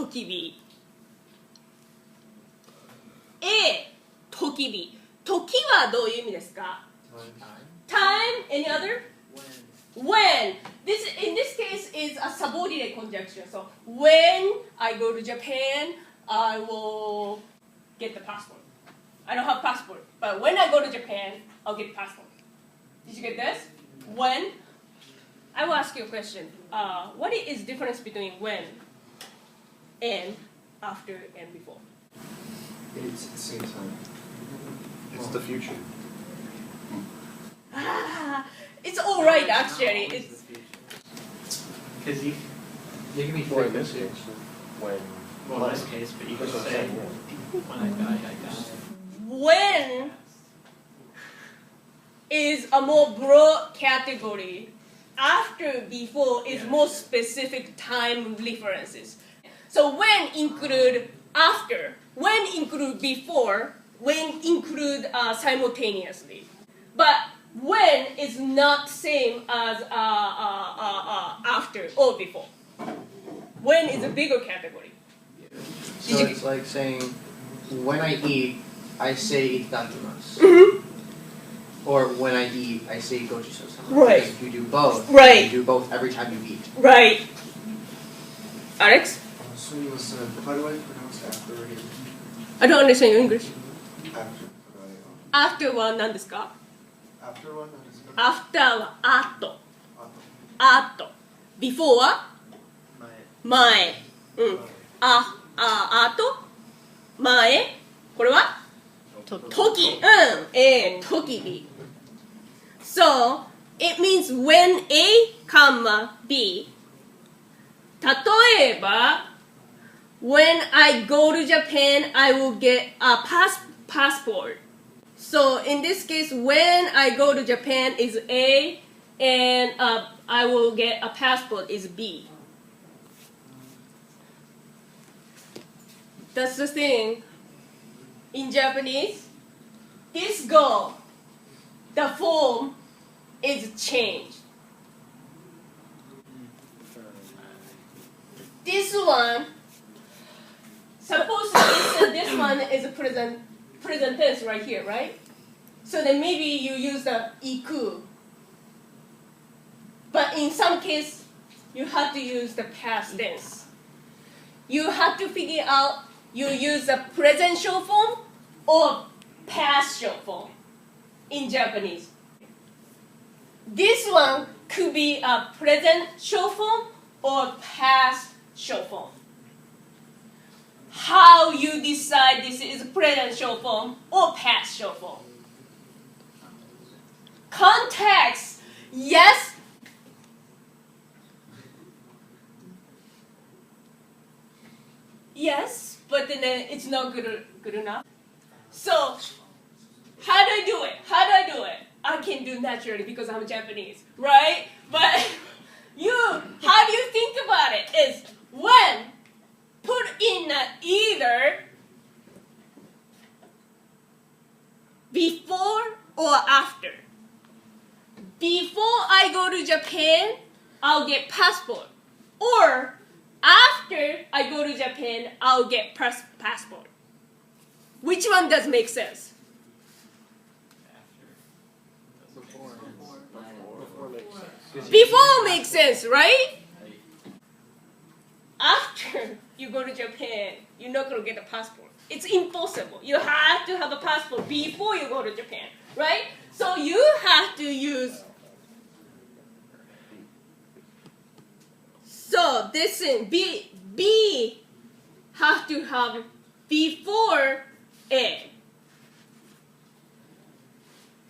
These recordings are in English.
時日 A 時日時はどういう意味ですか Time any other? When in this case is a subordinate conjunction. So when I go to Japan, I will get the passport. I don't have passport, but when I go to Japan, I'll get passport. Did you get this? When? I will ask you a question. What is the difference between when and after and before? It's at the same time. It's the future. It's all right actually. It's Because you can be Or in three this case, when. well, in this case, but you can That's what I'm say saying, yeah. when I die, I die. when is a more broad category. After, before is more specific time references. So when include after, when include before, when include simultaneously. But when is not same as after or before. When is a bigger category. So it's like saying, when I eat, I say itadakimasu. Mhm. Or when I eat, I say gochisousama. Right. Because if you do both, Right. you do both every time you eat. Right. Alex? So you listen, how do I pronounce after here? I don't understand your English. After. After は何ですか After one? That is good. After は後。あ後。Before は前。うん。後前。これは時。うん。時日。So, it means when A, B. 例えば、when I go to Japan, I will get a passport. So in this case, when I go to Japan is A, and I will get a passport is B. That's the thing. In Japanese, this go, the form is changed. This one, suppose this one is a present tense right here, right? So then maybe you use the iku. But in some case, you have to use the past tense. You have to figure out you use the present short form or past short form in Japanese. This one could be a present short form or past short form. How you decide this is present short form or past short form? Context, yes. Yes, but then it's not good enough. So, how do I do it? I can do naturally because I'm Japanese, right? But how do you think about it? Is when put in either before or after. Before I go to Japan, I'll get passport. Or after I go to Japan, I'll get passport. Which one does make sense? Before makes sense, right? After you go to Japan, you're not going to get a passport. It's impossible. You have to have a passport before you go to Japan, right? So you have to use. So this is B have to have before A.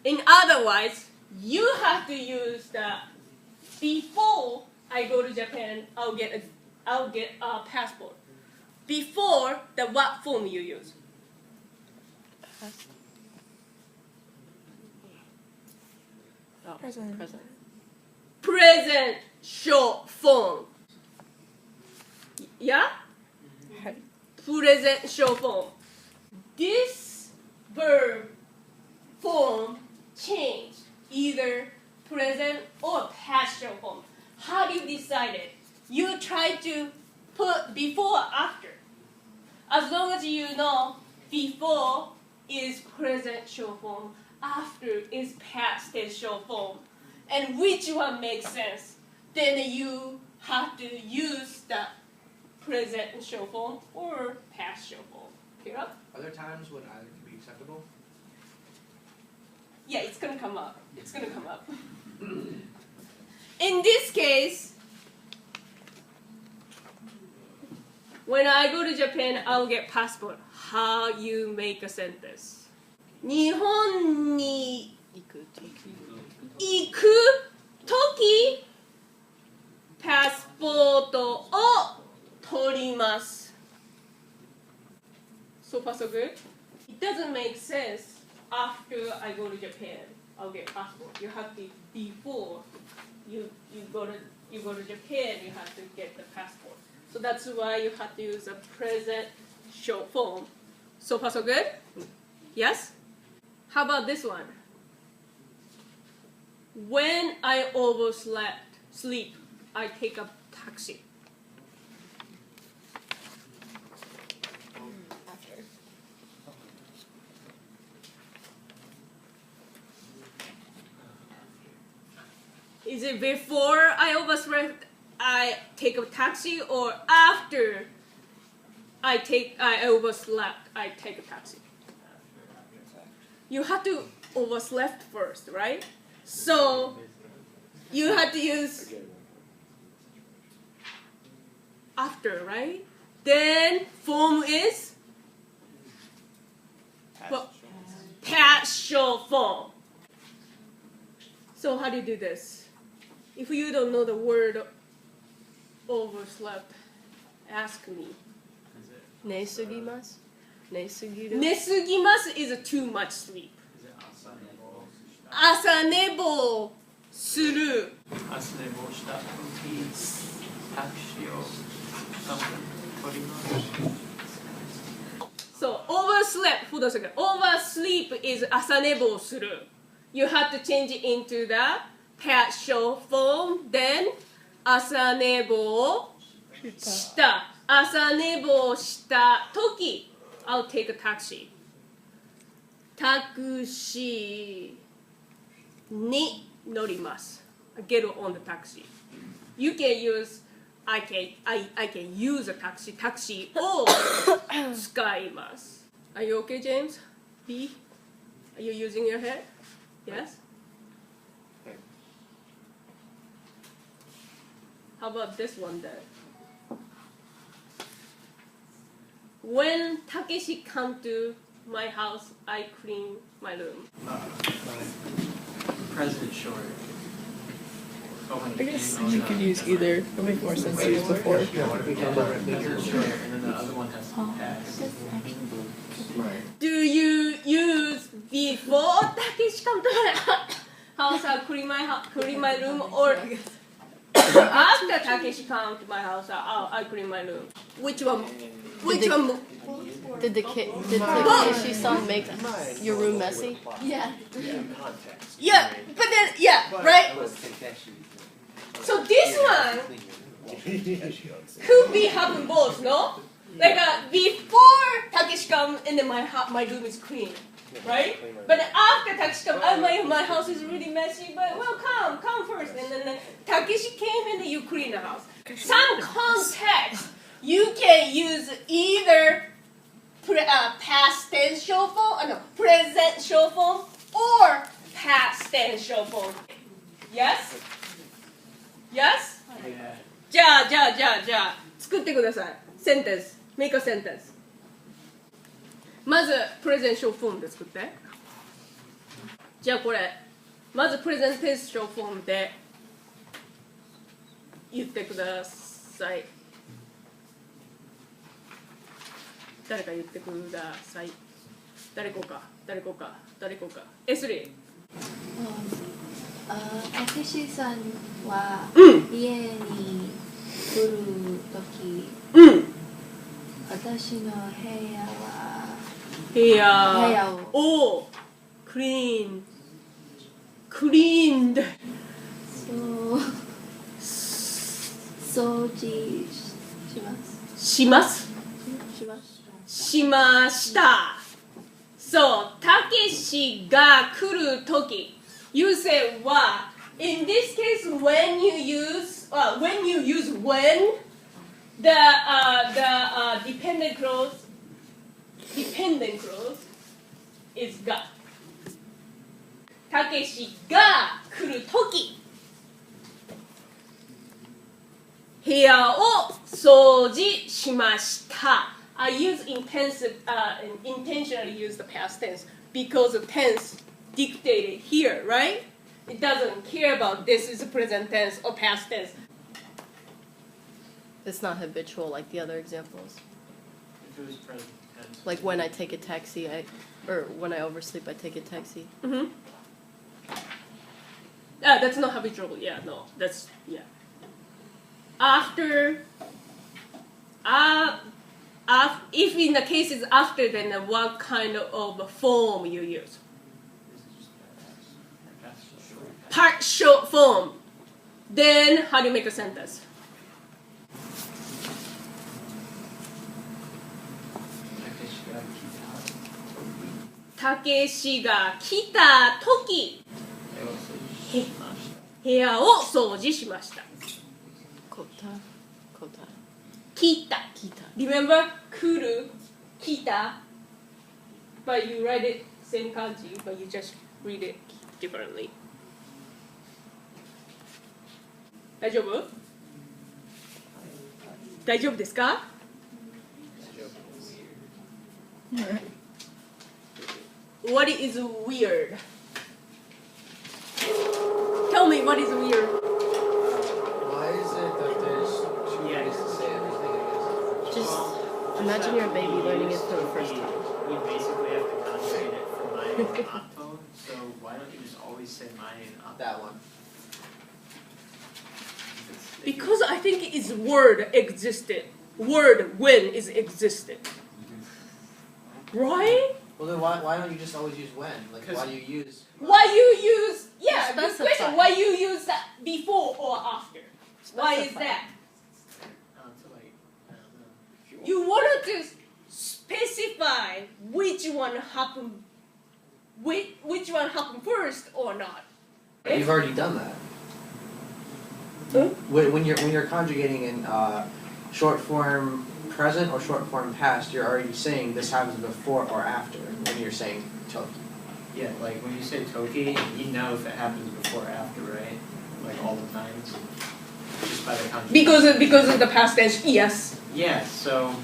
In otherwise, you have to use the before I go to Japan, I'll get a passport. Before the what form you use? Present. Present short form. Yeah? Present short form. This verb form changed either present or past short form. How do you decide it? You try to put before or after. As long as you know before is present short form, after is past tense short form, and which one makes sense, then you have to use the present short form or past short form. Clear up? Are there times when either can be acceptable? Yeah, it's gonna come up. It's gonna come up. In this case, when I go to Japan, I'll get passport. How you make a sentence? 日本に行くとき、パスポートを取ります。So far so good? It doesn't make sense after I go to Japan, I'll get passport. You have to before you go to Japan, you have to get the passport. So that's why you have to use a present short form. So far so good? Yes? How about this one? When I sleep, I take a taxi. After. Is it before I overslept, I take a taxi, or after I overslept, I take a taxi? You have to overslept first, right? So you have to use after, right? Then form is past short form. So how do you do this? If you don't know the word overslept, ask me. Is it? 寝すぎます。寝すぎる。寝すぎます is too much sleep. Is it 朝寝坊する。朝寝坊した時、タクシーを取ります。So overslept, hold on a second. Oversleep is 朝寝坊する. You have to change it into the past short form. Then 朝寝坊した。朝寝坊した時 I'll take a taxi. タクシーに乗ります。Get on the taxi. You can use I can use a taxi. Taxi を使います。Are you okay, James? B? Are you using your head? Yes? How about this one then? When Takeshi come to my house, I clean my room. Present short. I guess you could use either. It would make more sense to use before. Present short, and then the other one has past. Do you use before Takeshi come to my house, I clean my room, or after Takeshi come to my house, I clean my room? Which one? Which one? Did the Takeshi song make your room messy? Yeah. Yeah, but then right. So this one could be happen both, no? Like before Takeshi come and then my room is clean, right? But after Takeshi come, my house is really messy. But well, come first, and then Takeshi came and then you clean the house. Some context you can use either past tense short form, present short form, or past tense short form. Yes? Yes? Yeah. じゃあ作ってください。センテンス。Make a sentence. まずプレゼントショーフォームで作って。じゃあこれまずプレゼンテンスショーフォームで言ってください。誰か言ってください。誰こうか。S3。たけしさんは家に来るとき、私の部屋をクリーンで掃除します。しますしました。そう、たけしが来るとき、you say は、in this case when you use when the dependent clause is が。たけしが来るとき、部屋を掃除しました。I intentionally use the past tense because the tense dictated here, right? It doesn't care about this is a present tense or past tense. It's not habitual like the other examples. If it was present tense. Like when I take a taxi, or when I oversleep, I take a taxi. Mm-hmm. That's not habitual. Yeah, no, that's yeah. After, if in the case is after, then what kind of form you use? This is just past short. Part short form. Then how do you make a sentence? Takeshi ga kita toki, 部屋を掃除しました。Kota. Kita. Kita. Remember 来る kita, but you write it same kanji, but you just read it differently. 大丈夫？大丈夫ですか？ What is weird? Tell me what is weird. Why is it that there's two ways to say everything against Just imagine you're a baby learning it for the first time. We basically have to conjugate it for my and ato, so why don't you just always say my and ato? that one? Because I think its word existed. Word when is existed. Right? Well then why don't you just always use when? Like why do you use Why you use yeah, good Specify. question. Why you use that before or after? Why is Specify. that? To like, I don't know. You wanted to specify which one happened first or not. You've already done that. Huh? When you're conjugating in short form present or short form past, you're already saying this happens before or after when you're saying toki. Yeah, like when you say toki, you know if it happens before or after, right? Like all the times. Just by the conjugation. Because of the past tense, yes. Yeah, so,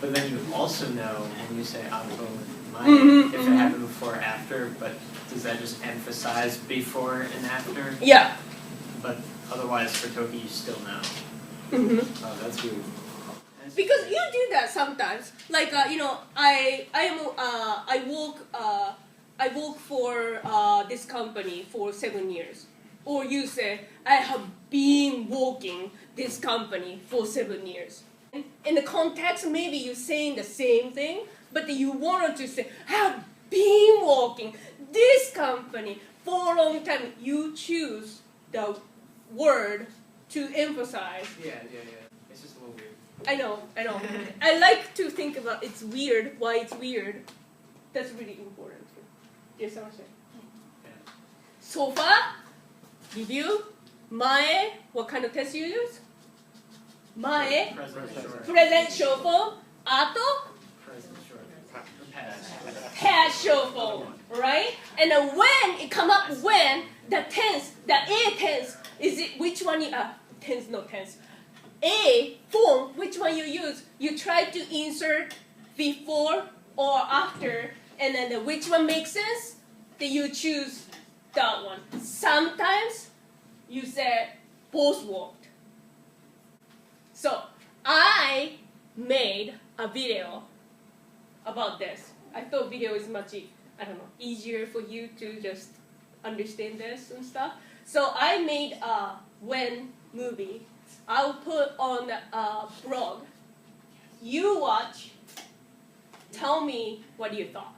but then you also know when you say ato mai, Mhm, if it mhm. happened before or after, but does that just emphasize before and after? Yeah. But otherwise for toki you still know. hmm Oh, that's weird. Because you do that sometimes. Like I work for this company for 7 years. Or you say, I have been working this company for 7 years. In the context, maybe you're saying the same thing, but you wanted to say, I have been working this company for a long time. You choose the word to emphasize. Yeah. It's just a little weird. I know. I like to think about it's weird, why it's weird. That's really important. Yes, I was saying. Yeah. So far, review, mae, what kind of test you use? Mae, Present short. present short form, ato, Present short. Past. past short form, right? And then when it come up when, the tense, the A tense, is it, which one you, tense, no tense. A form, which one you use, you try to insert before or after, and then which one makes sense, then you choose that one. Sometimes you say both worked. So I made a video about this. I thought video is much, easier for you to just understand this and stuff. So I made a when movie. I'll put on a blog. You watch. Tell me what you thought.